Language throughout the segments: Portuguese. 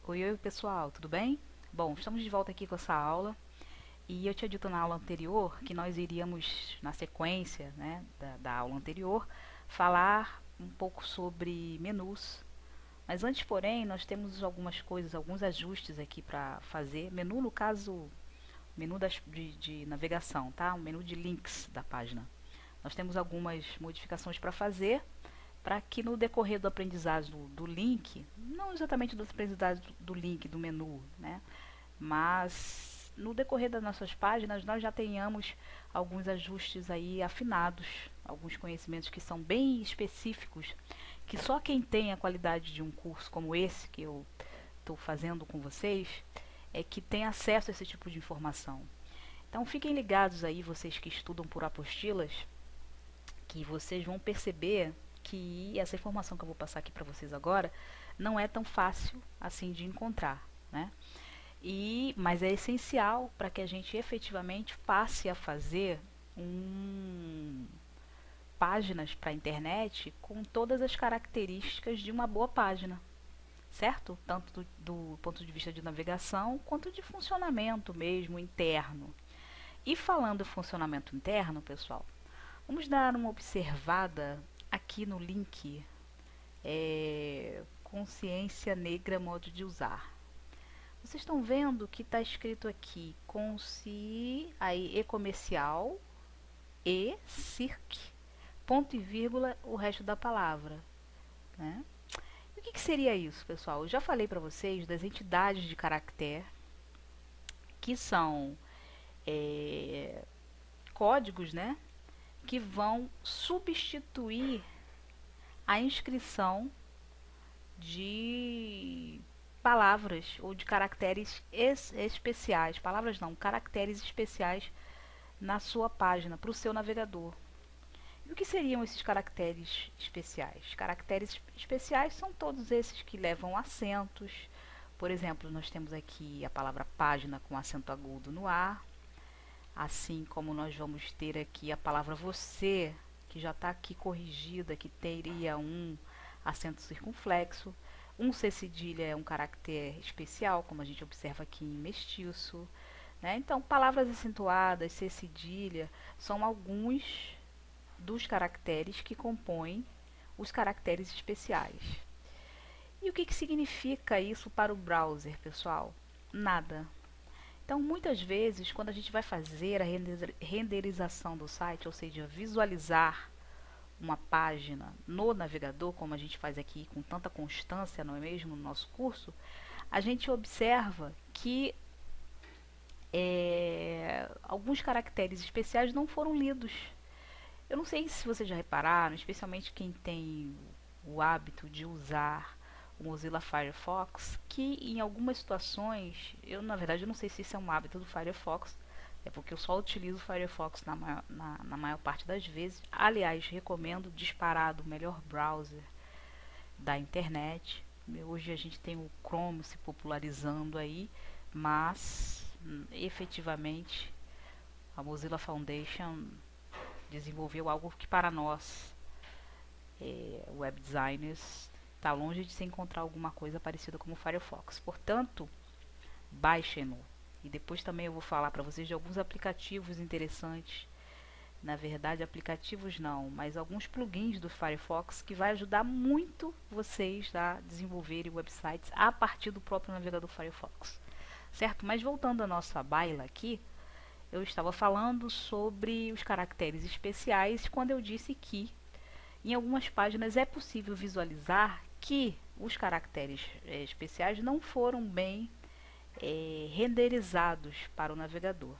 Oi, pessoal, tudo bem? Bom, estamos de volta aqui com essa aula e eu tinha dito na aula anterior que nós iríamos, na sequência, né, da aula anterior, falar um pouco sobre menus. Mas antes, porém, nós temos algumas coisas, alguns ajustes aqui para fazer. Menu, no caso, menu de navegação, tá? O menu de links da página. Nós temos algumas modificações para fazer para que no decorrer do aprendizado do link, não exatamente do aprendizado do link, do menu, né? Mas no decorrer das nossas páginas nós já tenhamos alguns ajustes aí afinados, alguns conhecimentos que são bem específicos, que só quem tem a qualidade de um curso como esse que eu estou fazendo com vocês é que tem acesso a esse tipo de informação. Então fiquem ligados aí, vocês que estudam por apostilas, que vocês vão perceber que essa informação que eu vou passar aqui para vocês agora não é tão fácil assim de encontrar, né? Mas é essencial para que a gente efetivamente passe a fazer páginas para a internet com todas as características de uma boa página, certo? Tanto do ponto de vista de navegação quanto de funcionamento mesmo interno. E falando em funcionamento interno, pessoal, vamos dar uma observada aqui no link Consciência Negra Modo de Usar. Vocês estão vendo que está escrito aqui aí e-comercial, circ, ponto e vírgula, o resto da palavra, né? E o que seria isso, pessoal? Eu já falei para vocês das entidades de caractere, que são códigos, né? Que vão substituir a inscrição de palavras ou de caracteres especiais, palavras não, caracteres especiais na sua página, para o seu navegador. E o que seriam esses caracteres especiais? Caracteres especiais são todos esses que levam acentos. Por exemplo, nós temos aqui a palavra página com acento agudo no A, assim como nós vamos ter aqui a palavra você, que já está aqui corrigida, que teria um acento circunflexo. Um C cedilha é um caractere especial, como a gente observa aqui em mestiço, né? Então, palavras acentuadas, C cedilha, são alguns dos caracteres que compõem os caracteres especiais. E o que significa isso para o browser, pessoal? Nada. Então, muitas vezes, quando a gente vai fazer a renderização do site, ou seja, visualizar uma página no navegador, como a gente faz aqui com tanta constância, não é mesmo, no nosso curso, a gente observa que alguns caracteres especiais não foram lidos. Eu não sei se vocês já repararam, especialmente quem tem o hábito de usar o Mozilla Firefox, que em algumas situações, na verdade eu não sei se isso é um hábito do Firefox, é porque eu só utilizo o Firefox na maior parte das vezes. Aliás, recomendo disparado o melhor browser da internet. Hoje a gente tem o Chrome se popularizando aí, mas efetivamente a Mozilla Foundation desenvolveu algo que para nós, web designers, está longe de se encontrar alguma coisa parecida como o Firefox. Portanto, baixem-no. E depois também eu vou falar para vocês de alguns aplicativos interessantes. Na verdade, aplicativos não, mas alguns plugins do Firefox que vai ajudar muito vocês a desenvolverem websites a partir do próprio navegador Firefox. Certo? Mas voltando à nossa baila aqui, eu estava falando sobre os caracteres especiais quando eu disse que em algumas páginas é possível visualizar que os caracteres especiais não foram bem renderizados para o navegador.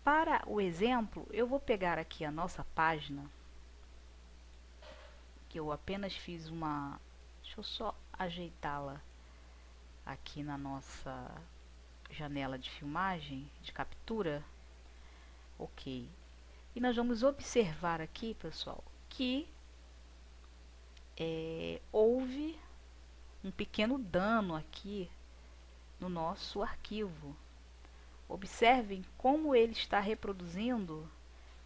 Para o exemplo, eu vou pegar aqui a nossa página, que eu apenas fiz uma... Deixa eu só ajeitá-la aqui na nossa janela de filmagem, de captura. Ok. E nós vamos observar aqui, pessoal, que houve um pequeno dano aqui no nosso arquivo. Observem como ele está reproduzindo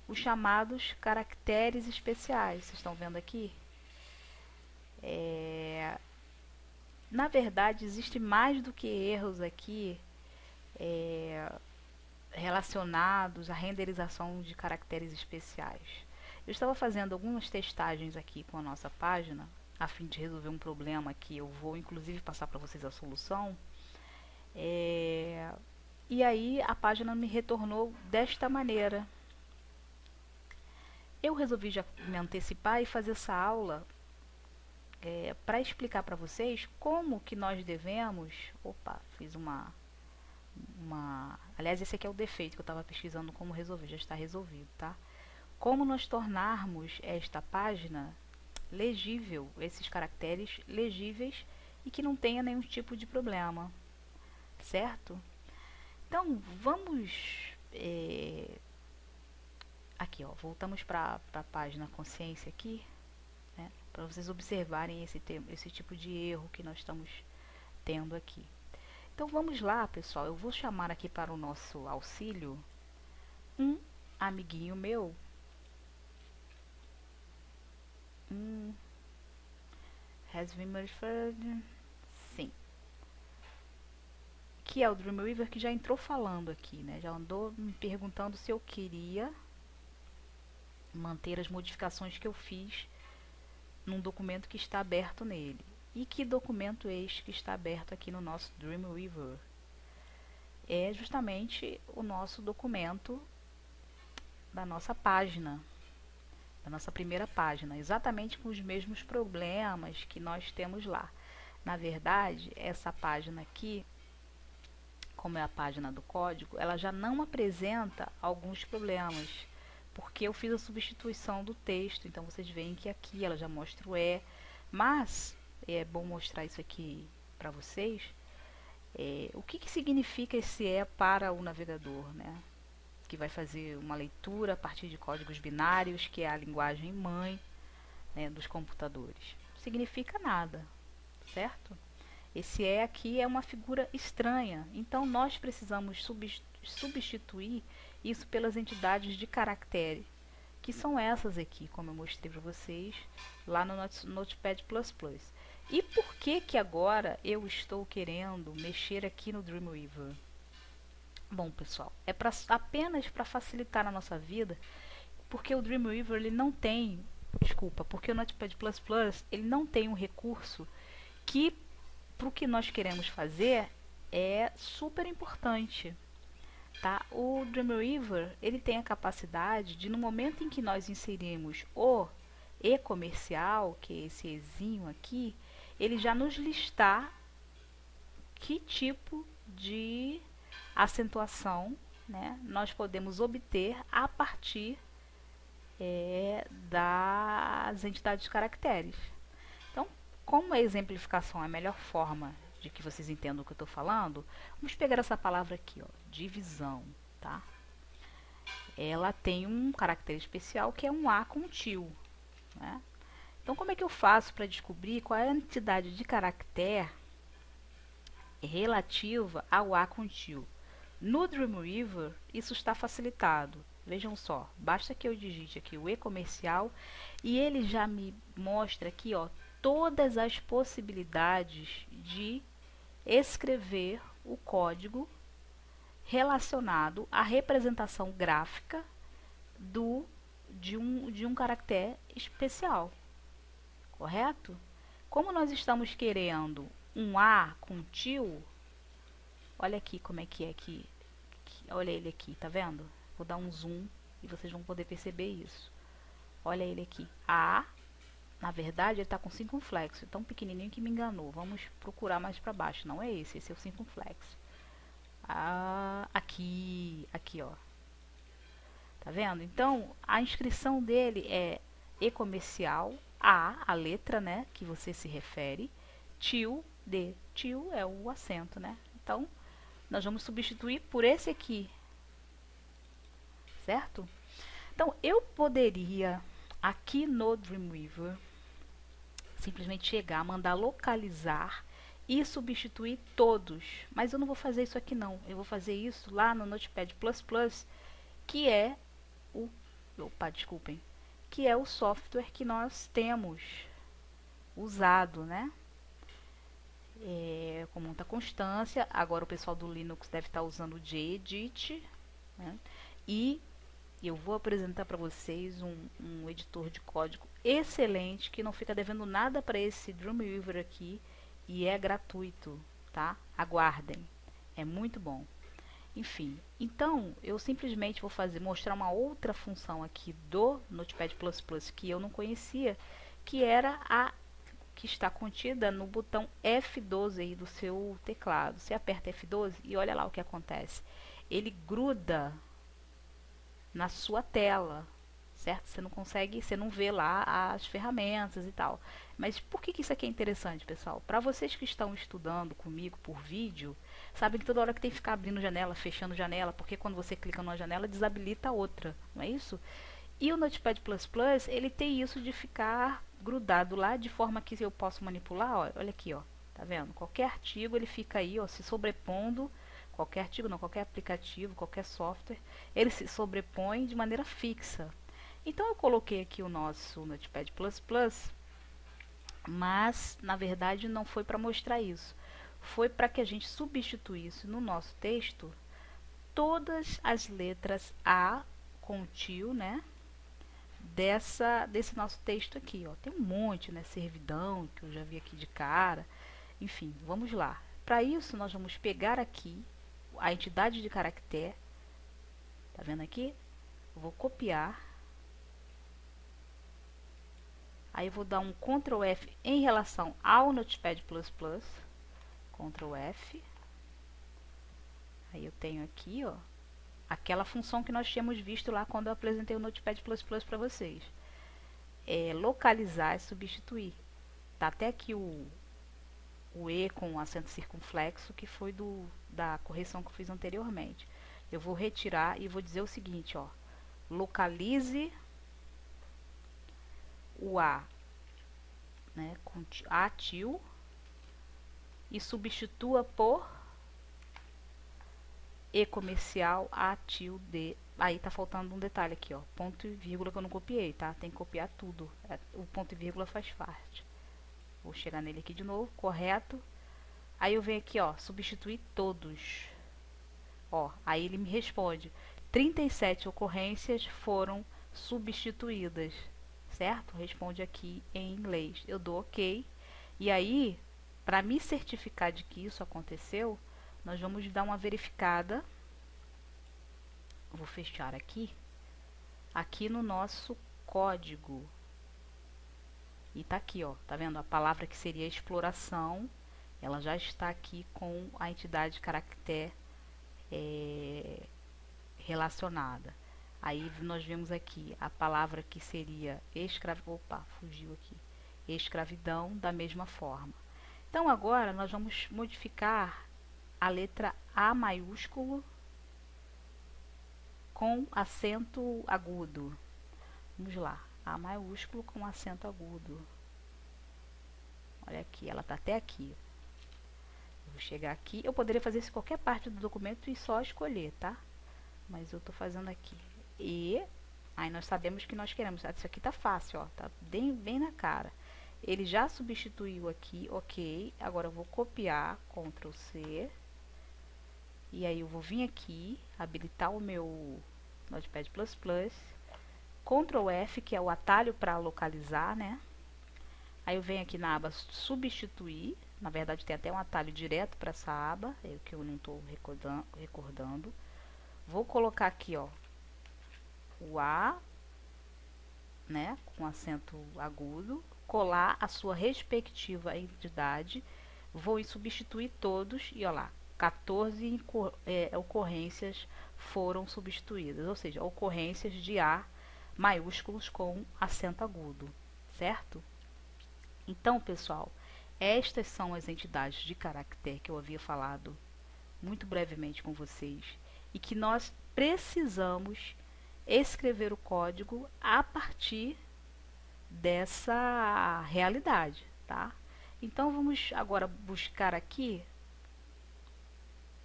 os chamados caracteres especiais. Vocês estão vendo aqui? na verdade, existe mais do que erros aqui relacionados à renderização de caracteres especiais. Eu estava fazendo algumas testagens aqui com a nossa página, a fim de resolver um problema que eu vou inclusive passar para vocês a solução. E aí a página me retornou desta maneira. Eu resolvi já me antecipar e fazer essa aula para explicar para vocês como que nós devemos... Opa, fiz aliás, esse aqui é o defeito que eu estava pesquisando como resolver, já está resolvido, tá? Como nós tornarmos esta página legível, esses caracteres legíveis e que não tenha nenhum tipo de problema, certo? Então, vamos... aqui, ó, voltamos para a página consciência aqui, né, para vocês observarem esse tipo de erro que nós estamos tendo aqui. Então vamos lá, pessoal, eu vou chamar aqui para o nosso auxílio um amiguinho meu, has been referred, sim, que é o Dreamweaver, que já entrou falando aqui, né, já andou me perguntando se eu queria manter as modificações que eu fiz num documento que está aberto nele. E que documento é este que está aberto aqui no nosso Dreamweaver? É justamente o nosso documento da nossa página, da nossa primeira página, exatamente com os mesmos problemas que nós temos lá. Na verdade, essa página aqui, como é a página do código, ela já não apresenta alguns problemas, porque eu fiz a substituição do texto. Então vocês veem que aqui ela já mostra o E, mas é bom mostrar isso aqui para vocês. O que significa esse E para o navegador, né? Que vai fazer uma leitura a partir de códigos binários, que é a linguagem mãe, né, dos computadores. Não significa nada, certo? Esse E aqui é uma figura estranha, então nós precisamos substituir isso pelas entidades de caractere, que são essas aqui, como eu mostrei para vocês lá no Notepad++. E por que que agora eu estou querendo mexer aqui no Dreamweaver? Bom, pessoal, é apenas para facilitar a nossa vida, porque o Dreamweaver ele não tem, porque o Notepad++ ele não tem um recurso que para o que nós queremos fazer é super importante. Tá? O Dreamweaver ele tem a capacidade de, no momento em que nós inserimos o e-comercial, que é esse ezinho aqui, ele já nos listar que tipo de acentuação, né, nós podemos obter a partir das entidades de caracteres. Então, como a exemplificação é a melhor forma de que vocês entendam o que eu estou falando, vamos pegar essa palavra aqui, ó, divisão, tá? Ela tem um caractere especial que é um A com tio, né? Então, como é que eu faço para descobrir qual é a entidade de caractere relativa ao A com tio? No Dreamweaver, isso está facilitado. Vejam só, basta que eu digite aqui o e-comercial e ele já me mostra aqui, ó, todas as possibilidades de escrever o código relacionado à representação gráfica de um caractere especial, correto? Como nós estamos querendo um A com tio, olha aqui como é que é aqui, olha ele aqui, tá vendo? Vou dar um zoom e vocês vão poder perceber isso. Olha ele aqui, A, na verdade ele está com circunflexo, tão pequenininho que me enganou. Vamos procurar mais para baixo, não é esse é o circunflexo. Aqui, ó. Tá vendo? Então, a inscrição dele é e-comercial, a letra, né, que você se refere, tio, D. Tio é o acento, né? Então, nós vamos substituir por esse aqui, certo? Então, eu poderia, aqui no Dreamweaver, simplesmente chegar, mandar localizar e substituir todos. Mas eu não vou fazer isso aqui não. Eu vou fazer isso lá no Notepad++, que é o... Opa, desculpem. Que é o software que nós temos usado, né? constância. Agora o pessoal do Linux deve estar usando o gedit, né? E eu vou apresentar para vocês um editor de código excelente, que não fica devendo nada para esse Dreamweaver aqui, e é gratuito, tá? Aguardem, é muito bom. Enfim, então eu simplesmente vou mostrar uma outra função aqui do Notepad++ que eu não conhecia, que era a que está contida no botão F12 aí do seu teclado. Você aperta F12 e olha lá o que acontece. Ele gruda na sua tela, certo? Você não consegue, você não vê lá as ferramentas e tal. Mas por que isso aqui é interessante, pessoal? Para vocês que estão estudando comigo por vídeo, sabem que toda hora que tem que ficar abrindo janela, fechando janela, porque quando você clica numa janela, desabilita a outra, não é isso? E o Notepad++, ele tem isso de ficar grudado lá, de forma que eu posso manipular, ó, olha aqui, ó, tá vendo? Qualquer artigo, ele fica aí, ó, se sobrepondo, qualquer artigo, não, qualquer aplicativo, qualquer software, ele se sobrepõe de maneira fixa. Então eu coloquei aqui o nosso Notepad++, mas na verdade não foi para mostrar isso. Foi para que a gente substituísse no nosso texto todas as letras A com tio, né? Desse nosso texto aqui, ó. Tem um monte, né? Servidão, que eu já vi aqui de cara. Enfim, vamos lá. Para isso, nós vamos pegar aqui a entidade de caractere. Tá vendo aqui? Eu vou copiar. Aí eu vou dar um Ctrl F em relação ao Notepad++. Ctrl F. Aí eu tenho aqui, ó, aquela função que nós tínhamos visto lá quando eu apresentei o Notepad++ para vocês. É localizar e substituir. Tá até aqui o E com acento circunflexo, que foi da correção que eu fiz anteriormente. Eu vou retirar e vou dizer o seguinte, ó. Localize o A, né, com A til, e substitua por E comercial A til D. Aí tá faltando um detalhe aqui, ó, ponto e vírgula que eu não copiei, tá? Tem que copiar tudo. O ponto e vírgula faz parte. Vou chegar nele aqui de novo, correto. Aí eu venho aqui, ó, substituir todos. Ó, aí ele me responde: 37 ocorrências foram substituídas, certo? Responde aqui em inglês. Eu dou OK. E aí, para me certificar de que isso aconteceu, nós vamos dar uma verificada. Vou fechar aqui no nosso código. E tá aqui, ó, tá vendo? A palavra que seria exploração, ela já está aqui com a entidade caractere relacionada. Aí nós vemos aqui a palavra que seria escravidão da mesma forma. Então agora nós vamos modificar a letra A maiúsculo com acento agudo. Vamos lá, A maiúsculo com acento agudo. Olha aqui, ela está até aqui. Vou chegar aqui, eu poderia fazer isso em qualquer parte do documento e só escolher, tá? Mas eu estou fazendo aqui. E aí nós sabemos que nós queremos. Isso aqui tá fácil, ó, tá bem na cara. Ele já substituiu aqui, OK. Agora eu vou copiar, Ctrl C. E aí eu vou vir aqui, habilitar o meu Notepad++, Ctrl F, que é o atalho para localizar, né? Aí eu venho aqui na aba substituir. Na verdade tem até um atalho direto para essa aba, é o que eu não estou recordando. Vou colocar aqui, ó, o A, né, com acento agudo, colar a sua respectiva entidade, vou substituir todos e, ó lá, 14 ocorrências foram substituídas, ou seja, ocorrências de A maiúsculos com acento agudo, certo? Então, pessoal, estas são as entidades de caractere que eu havia falado muito brevemente com vocês e que nós precisamos escrever o código a partir dessa realidade, tá? Então vamos agora buscar aqui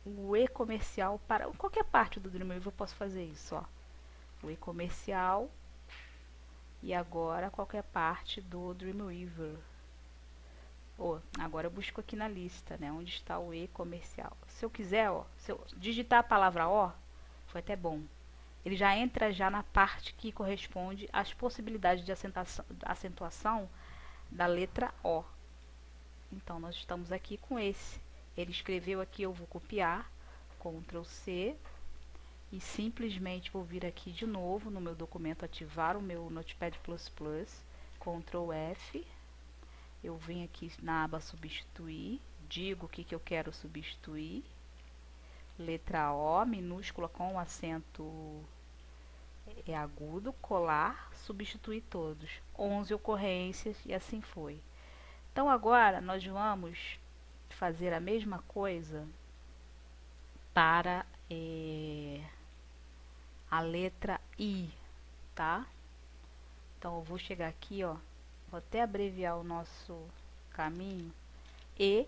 o e-comercial para qualquer parte do Dreamweaver. Eu posso fazer isso, ó. O e-comercial e agora qualquer parte do Dreamweaver. Agora eu busco aqui na lista, né? Onde está o E comercial. Se eu quiser, se eu digitar a palavra O, foi até bom. Ele já entra já na parte que corresponde às possibilidades de acentuação da letra O. Então, nós estamos aqui com esse. Ele escreveu aqui, eu vou copiar, Ctrl C, e simplesmente vou vir aqui de novo no meu documento, ativar o meu Notepad++, Ctrl F, eu venho aqui na aba substituir, digo o que eu quero substituir, letra O, minúscula com acento agudo, colar, substituir todos, 11 ocorrências e assim foi. Então agora nós vamos fazer a mesma coisa para a letra I, tá? Então eu vou chegar aqui, ó, vou até abreviar o nosso caminho, I,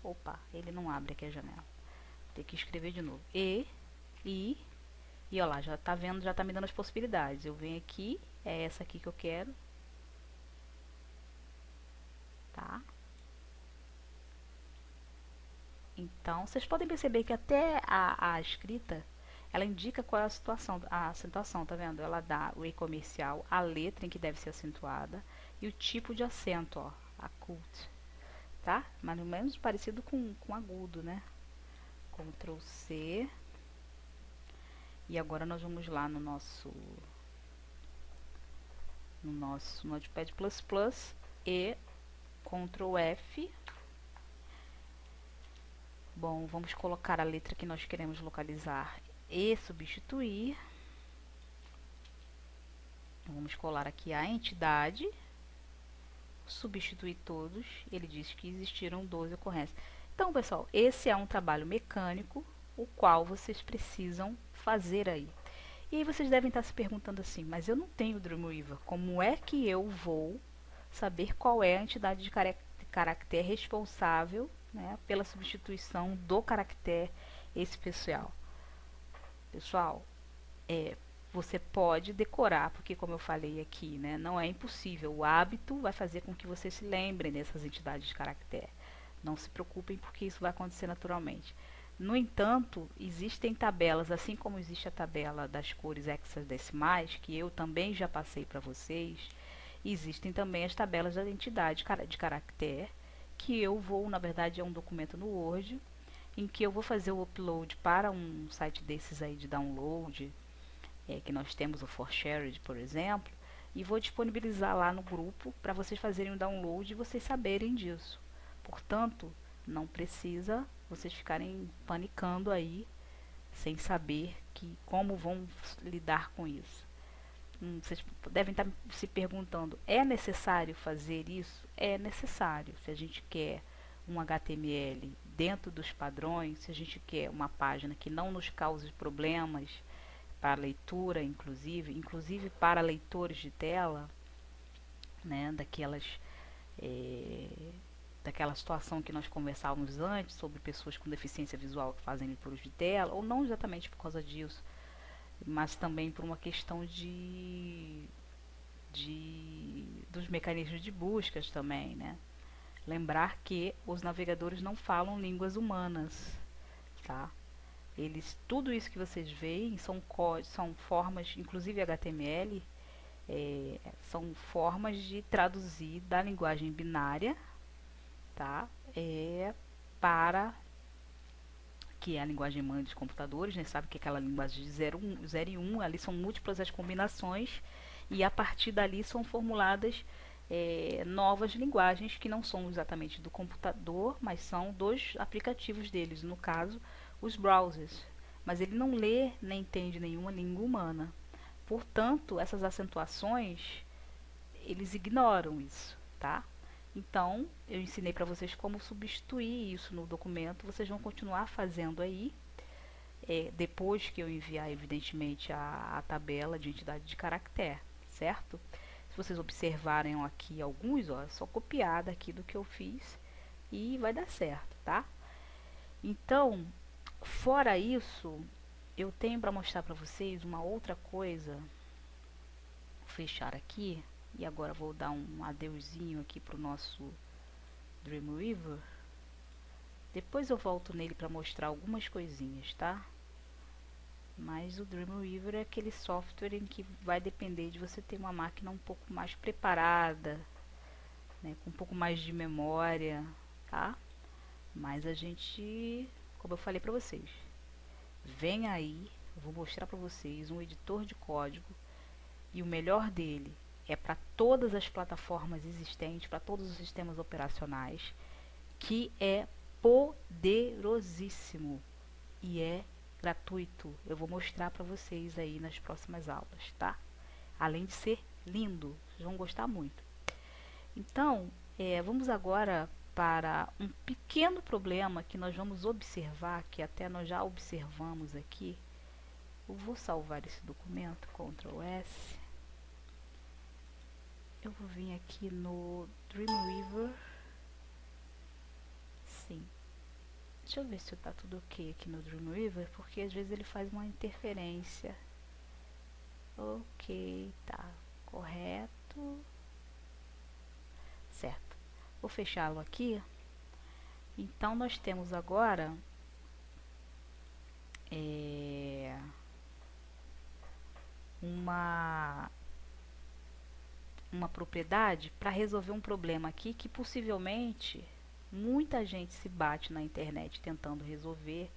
opa, ele não abre aqui a janela, tem que escrever de novo, I, e ó lá, já tá vendo, já tá me dando as possibilidades. Eu venho aqui, é essa aqui que eu quero, tá? Então, vocês podem perceber que até a escrita, ela indica qual é a situação, a acentuação, tá vendo? Ela dá o E comercial, a letra em que deve ser acentuada e o tipo de acento, ó, acute, tá? Mais ou menos parecido com agudo, né? Ctrl C. E agora nós vamos lá no nosso Notepad++ e Ctrl F. Bom, vamos colocar a letra que nós queremos localizar e substituir. Vamos colar aqui a entidade, substituir todos. Ele diz que existiram 12 ocorrências. Então, pessoal, esse é um trabalho mecânico, o qual vocês precisam fazer aí. E aí vocês devem estar se perguntando assim, mas eu não tenho Dreamweaver, como é que eu vou saber qual é a entidade de caractere responsável, né, pela substituição do caractere especial? Pessoal, você pode decorar, porque como eu falei aqui, né, não é impossível. O hábito vai fazer com que vocês se lembrem dessas entidades de caractere. Não se preocupem, porque isso vai acontecer naturalmente. No entanto, existem tabelas, assim como existe a tabela das cores hexadecimais, que eu também já passei para vocês, existem também as tabelas da identidade de caractere, que eu vou, na verdade, é um documento no Word, em que eu vou fazer o upload para um site desses aí de download, que nós temos o ForShared, por exemplo, e vou disponibilizar lá no grupo para vocês fazerem o download e vocês saberem disso. Portanto, não precisa vocês ficarem panicando aí, sem saber como vão lidar com isso. Vocês devem estar se perguntando, é necessário fazer isso? É necessário. Se a gente quer um HTML dentro dos padrões, se a gente quer uma página que não nos cause problemas para leitura, inclusive para leitores de tela, né, daquela situação que nós conversávamos antes, sobre pessoas com deficiência visual que fazem leituras de tela, ou não exatamente por causa disso, mas também por uma questão dos mecanismos de buscas também, né? Lembrar que os navegadores não falam línguas humanas, tá? Tudo isso que vocês veem são formas, inclusive HTML, são formas de traduzir da linguagem binária, tá? Para que é a linguagem mãe dos computadores, né? Sabe que é aquela linguagem de 0 e 1, ali são múltiplas as combinações e a partir dali são formuladas novas linguagens que não são exatamente do computador, mas são dos aplicativos deles, no caso, os browsers. Mas ele não lê nem entende nenhuma língua humana. Portanto, essas acentuações, eles ignoram isso, tá? Então, eu ensinei para vocês como substituir isso no documento. Vocês vão continuar fazendo aí, depois que eu enviar, evidentemente, a tabela de entidade de caractere, certo? Se vocês observarem aqui alguns, ó, é só copiar daqui do que eu fiz e vai dar certo, tá? Então, fora isso, eu tenho para mostrar para vocês uma outra coisa. Vou fechar aqui. E agora vou dar um adeuzinho aqui pro nosso Dreamweaver. Depois eu volto nele para mostrar algumas coisinhas, tá? Mas o Dreamweaver é aquele software em que vai depender de você ter uma máquina um pouco mais preparada, né, com um pouco mais de memória, tá? Mas a gente, como eu falei para vocês, vem aí, eu vou mostrar para vocês um editor de código, e o melhor dele é para todas as plataformas existentes, para todos os sistemas operacionais, que é poderosíssimo e é gratuito. Eu vou mostrar para vocês aí nas próximas aulas, tá? Além de ser lindo, vocês vão gostar muito. Então, vamos agora para um pequeno problema que nós vamos observar, que até nós já observamos aqui. Eu vou salvar esse documento, Ctrl S. Eu vou vir aqui no Dreamweaver. Sim. Deixa eu ver se está tudo ok aqui no Dreamweaver, porque às vezes ele faz uma interferência. Ok, tá correto. Certo. Vou fechá-lo aqui. Então nós temos agora uma propriedade para resolver um problema aqui que possivelmente muita gente se bate na internet tentando resolver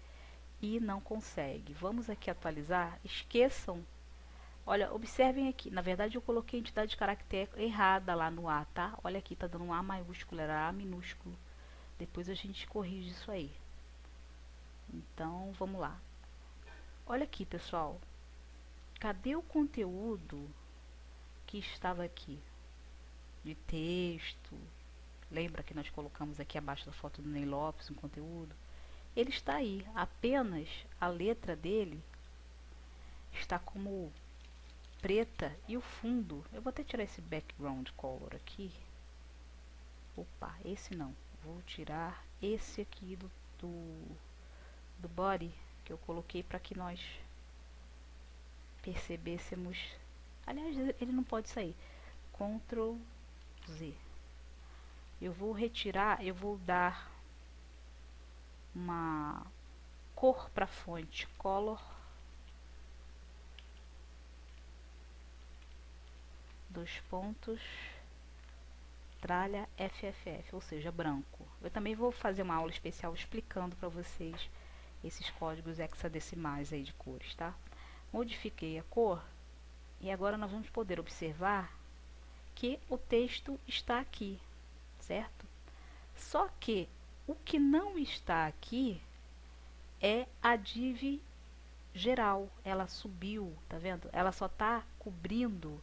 e não consegue. Vamos aqui atualizar. Esqueçam. Olha, observem aqui. Na verdade eu coloquei a entidade de caractere errada lá no A, tá? Olha aqui, tá dando um A maiúsculo, era A minúsculo. Depois a gente corrige isso aí. Então, vamos lá. Olha aqui, pessoal. Cadê o conteúdo que estava aqui? De texto. Lembra que nós colocamos aqui abaixo da foto do Ney Lopes um conteúdo? Ele está aí. Apenas a letra dele está como preta e o fundo. Eu vou até tirar esse background color aqui. Opa, esse não. Vou tirar esse aqui do body que eu coloquei para que nós percebêssemos. Aliás, ele não pode sair. Ctrl Z. Eu vou retirar, eu vou dar uma cor para a fonte, color, dois pontos, tralha FFF, ou seja, branco. Eu também vou fazer uma aula especial explicando para vocês esses códigos hexadecimais aí de cores, tá? Modifiquei a cor e agora nós vamos poder observar que o texto está aqui, certo? Só que o que não está aqui é a div geral. Ela subiu, tá vendo? Ela só está cobrindo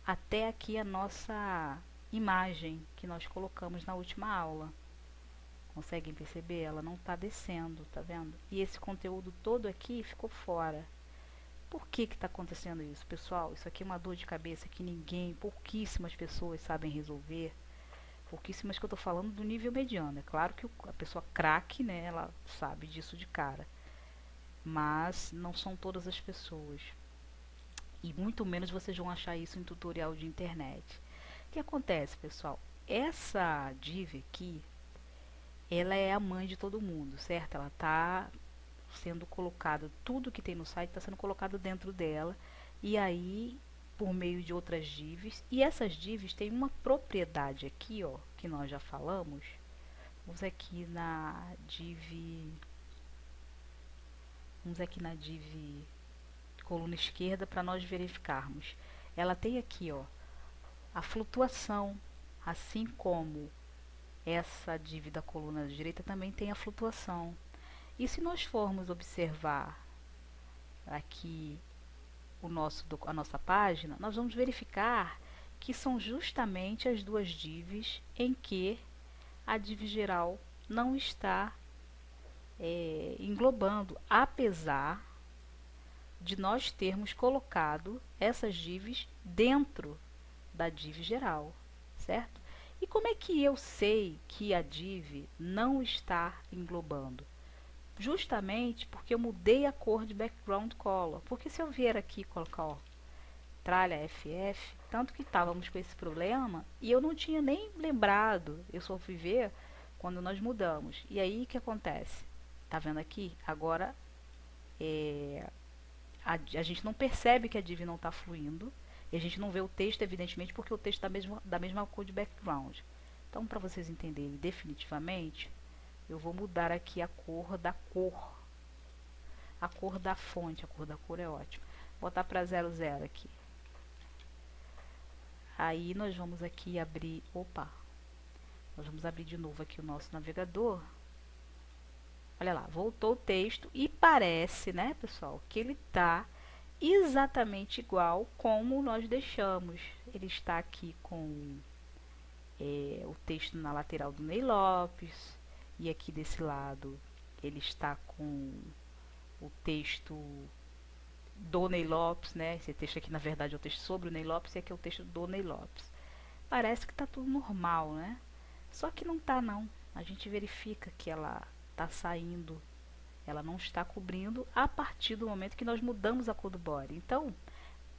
até aqui a nossa imagem que nós colocamos na última aula. Conseguem perceber? Ela não está descendo, tá vendo? E esse conteúdo todo aqui ficou fora. Por que está acontecendo isso, pessoal? Isso aqui é uma dor de cabeça que pouquíssimas pessoas sabem resolver. Pouquíssimas que eu estou falando do nível mediano. É claro que a pessoa craque, né, ela sabe disso de cara. Mas não são todas as pessoas. E muito menos vocês vão achar isso em tutorial de internet. O que acontece, pessoal? Essa div aqui, ela é a mãe de todo mundo, certo? Ela está sendo colocado, tudo que tem no site está sendo colocado dentro dela, e aí por meio de outras divs, e essas divs têm uma propriedade aqui, ó, que nós já falamos. Vamos aqui na div coluna esquerda para nós verificarmos. Ela tem aqui, ó, a flutuação, assim como essa div da coluna direita também tem a flutuação. E se nós formos observar aqui a nossa página, nós vamos verificar que são justamente as duas divs em que a div geral não está englobando, apesar de nós termos colocado essas divs dentro da div geral, certo? E como é que eu sei que a div não está englobando? Justamente porque eu mudei a cor de background color. Porque se eu vier aqui e colocar, ó, tralha FF, Tanto que estávamos com esse problema e eu não tinha nem lembrado. Eu só fui ver quando nós mudamos. E aí o que acontece? Tá vendo aqui? Agora a gente não percebe que a div não está fluindo. E a gente não vê o texto, evidentemente, porque o texto é da mesma cor de background. Então, para vocês entenderem definitivamente, eu vou mudar aqui a cor da cor. A cor da fonte, a cor da cor é ótima. Vou botar para 00 aqui. Aí nós vamos aqui abrir, nós vamos abrir de novo aqui o nosso navegador. Olha lá, voltou o texto e parece, né, pessoal, que ele está exatamente igual como nós deixamos. Ele está aqui com o texto na lateral do Ney Lopes, e aqui desse lado ele está com o texto do Ney Lopes, né? Esse texto aqui, na verdade, é o texto sobre o Ney Lopes, e aqui é o texto do Ney Lopes. Parece que está tudo normal, né? Só que não está, não. A gente verifica que ela está saindo, ela não está cobrindo a partir do momento que nós mudamos a cor do body. Então,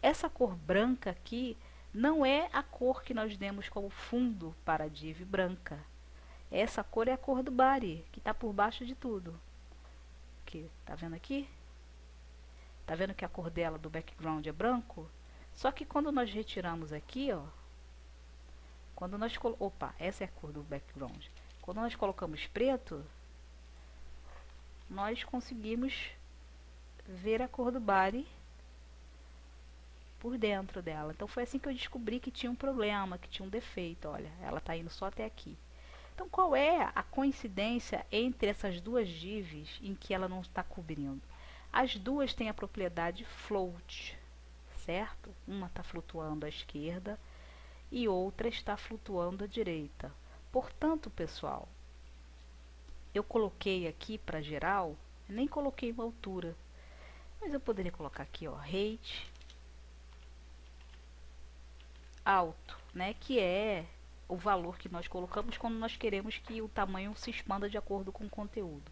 essa cor branca aqui não é a cor que nós demos como fundo para a div branca. Essa cor é a cor do body, que está por baixo de tudo. Aqui, tá vendo aqui? Tá vendo que a cor dela do background é branco? Só que quando nós retiramos aqui, ó, quando nós essa é a cor do background. Quando nós colocamos preto, nós conseguimos ver a cor do body por dentro dela. Então foi assim que eu descobri que tinha um problema, que tinha um defeito. Olha, ela tá indo só até aqui. Então qual é a coincidência entre essas duas divs em que ela não está cobrindo? As duas têm a propriedade float, certo? Uma está flutuando à esquerda e outra está flutuando à direita. Portanto, pessoal, eu coloquei aqui para geral, nem coloquei uma altura, mas eu poderia colocar aqui, ó, height alto, né? Que é o valor que nós colocamos quando nós queremos que o tamanho se expanda de acordo com o conteúdo.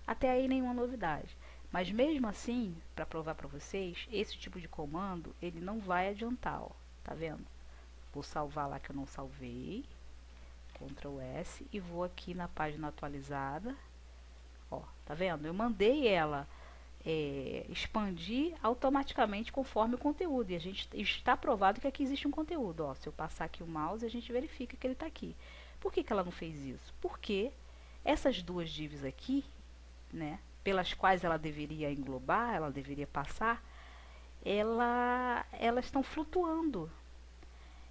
Até aí nenhuma novidade. Mas mesmo assim, para provar para vocês, esse tipo de comando, ele não vai adiantar, ó. Tá vendo? Vou salvar lá que eu não salvei. Ctrl S e vou aqui na página atualizada. Ó, tá vendo? Eu mandei ela expandir automaticamente conforme o conteúdo. E a gente está provado que aqui existe um conteúdo. Ó, se eu passar aqui o mouse, a gente verifica que ele está aqui. Por que ela não fez isso? Porque essas duas divs aqui, né, pelas quais ela deveria englobar, ela deveria passar, elas estão flutuando.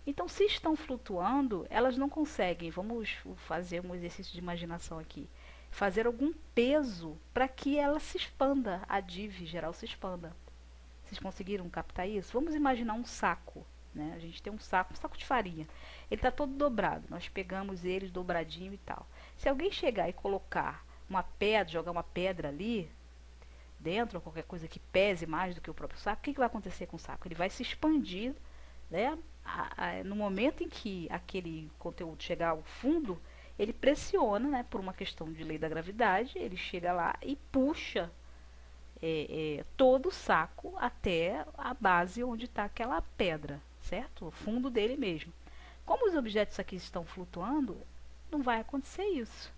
Então, se estão flutuando, elas não conseguem, vamos fazer um exercício de imaginação aqui, fazer algum peso para que ela se expanda, a div geral se expanda. Vocês conseguiram captar isso? Vamos imaginar um saco, né? A gente tem um saco de farinha. Ele está todo dobrado, nós pegamos ele dobradinho e tal. Se alguém chegar e colocar uma pedra, jogar uma pedra ali dentro, ou qualquer coisa que pese mais do que o próprio saco, o que vai acontecer com o saco? Ele vai se expandir, né? No momento em que aquele conteúdo chegar ao fundo, ele pressiona, né, por uma questão de lei da gravidade, ele chega lá e puxa todo o saco até a base onde está aquela pedra, certo? O fundo dele mesmo. Como os objetos aqui estão flutuando, não vai acontecer isso,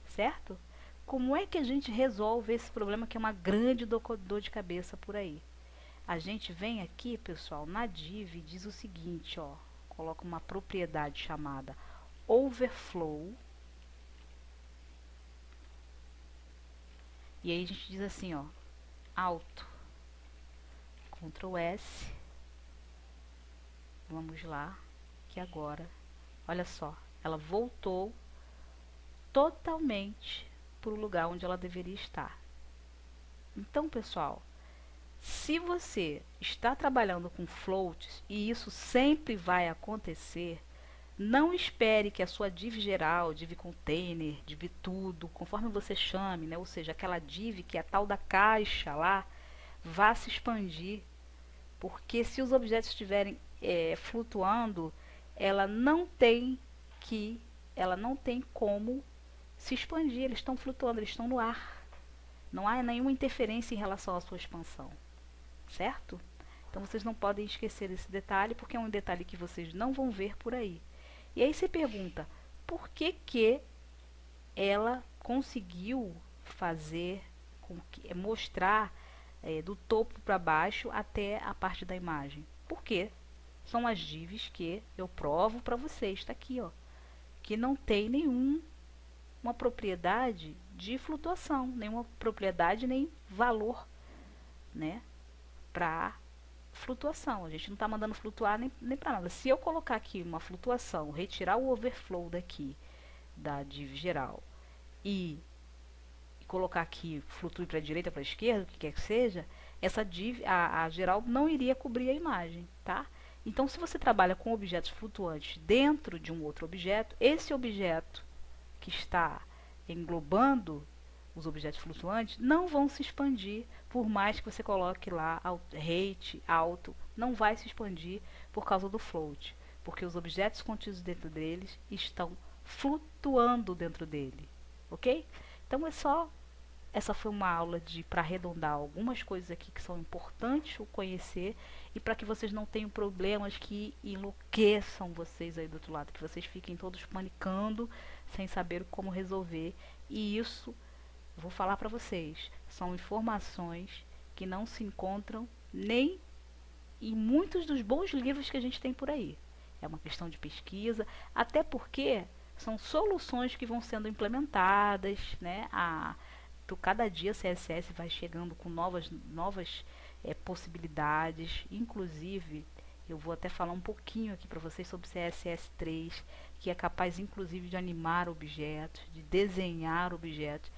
certo? Como é que a gente resolve esse problema que é uma grande dor de cabeça por aí? A gente vem aqui, pessoal, na div e diz o seguinte, ó, coloca uma propriedade chamada overflow. E aí a gente diz assim, ó, alto, Ctrl S. Vamos lá, que agora, olha só, ela voltou totalmente para o lugar onde ela deveria estar. Então, pessoal, se você está trabalhando com floats, e isso sempre vai acontecer, não espere que a sua div geral, div container, div tudo, conforme você chame, né, ou seja, aquela div que é a tal da caixa lá, vá se expandir. Porque se os objetos estiverem flutuando, ela não tem como se expandir. Eles estão flutuando, eles estão no ar. Não há nenhuma interferência em relação à sua expansão, certo? Então vocês não podem esquecer desse detalhe, porque é um detalhe que vocês não vão ver por aí. E aí você pergunta, por que que ela conseguiu fazer mostrar do topo para baixo até a parte da imagem? Por quê? São as divs que eu provo para vocês, está aqui, ó, que não tem nenhuma propriedade de flutuação, nenhuma propriedade nem valor, né, para flutuação. A gente não está mandando flutuar nem para nada. Se eu colocar aqui uma flutuação, retirar o overflow daqui da div geral e colocar aqui flutue para a direita, para a esquerda, o que quer que seja, essa div, a geral não iria cobrir a imagem, tá? Então, se você trabalha com objetos flutuantes dentro de um outro objeto, esse objeto que está englobando os objetos flutuantes não vão se expandir, por mais que você coloque lá rate, alto, não vai se expandir por causa do float, porque os objetos contidos dentro deles estão flutuando dentro dele, ok? Então essa foi uma aula para arredondar algumas coisas aqui que são importantes o conhecer e para que vocês não tenham problemas que enlouqueçam vocês aí do outro lado, que vocês fiquem todos panicando sem saber como resolver. E isso, vou falar para vocês, são informações que não se encontram nem em muitos dos bons livros que a gente tem por aí. É uma questão de pesquisa, até porque são soluções que vão sendo implementadas, né? Cada dia a CSS vai chegando com novas possibilidades. Inclusive, eu vou até falar um pouquinho aqui para vocês sobre CSS3, que é capaz inclusive de animar objetos, de desenhar objetos.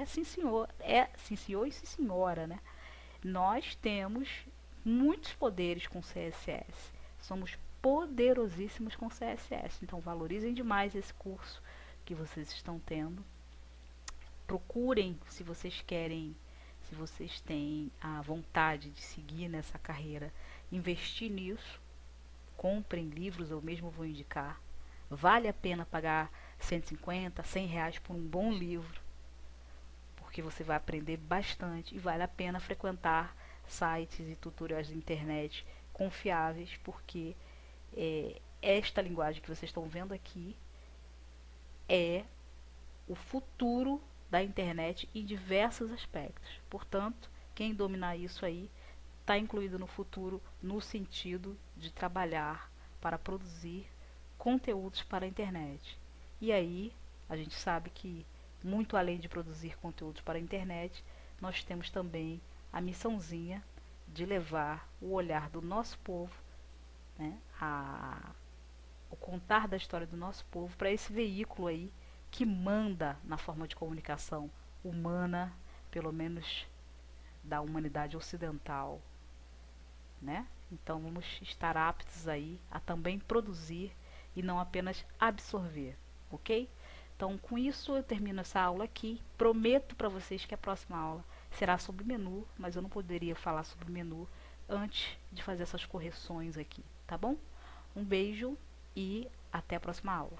Sim senhor e sim senhora, né? Nós temos muitos poderes com CSS. Somos poderosíssimos com CSS. Então valorizem demais esse curso que vocês estão tendo. Procurem, se vocês querem, se vocês têm a vontade de seguir nessa carreira, investir nisso. Comprem livros, eu mesmo vou indicar. Vale a pena pagar 150, 100 reais por um bom livro, porque você vai aprender bastante e vale a pena frequentar sites e tutoriais da internet confiáveis, porque esta linguagem que vocês estão vendo aqui é o futuro da internet em diversos aspectos. Portanto, quem dominar isso aí está incluído no futuro, no sentido de trabalhar para produzir conteúdos para a internet. E aí, a gente sabe que, muito além de produzir conteúdos para a internet, nós temos também a missãozinha de levar o olhar do nosso povo, né, o contar da história do nosso povo para esse veículo aí que manda na forma de comunicação humana, pelo menos da humanidade ocidental, né? Então vamos estar aptos aí a também produzir e não apenas absorver, ok? Então com isso eu termino essa aula aqui. Prometo para vocês que a próxima aula será sobre menu, mas eu não poderia falar sobre menu antes de fazer essas correções aqui, tá bom? Um beijo e até a próxima aula.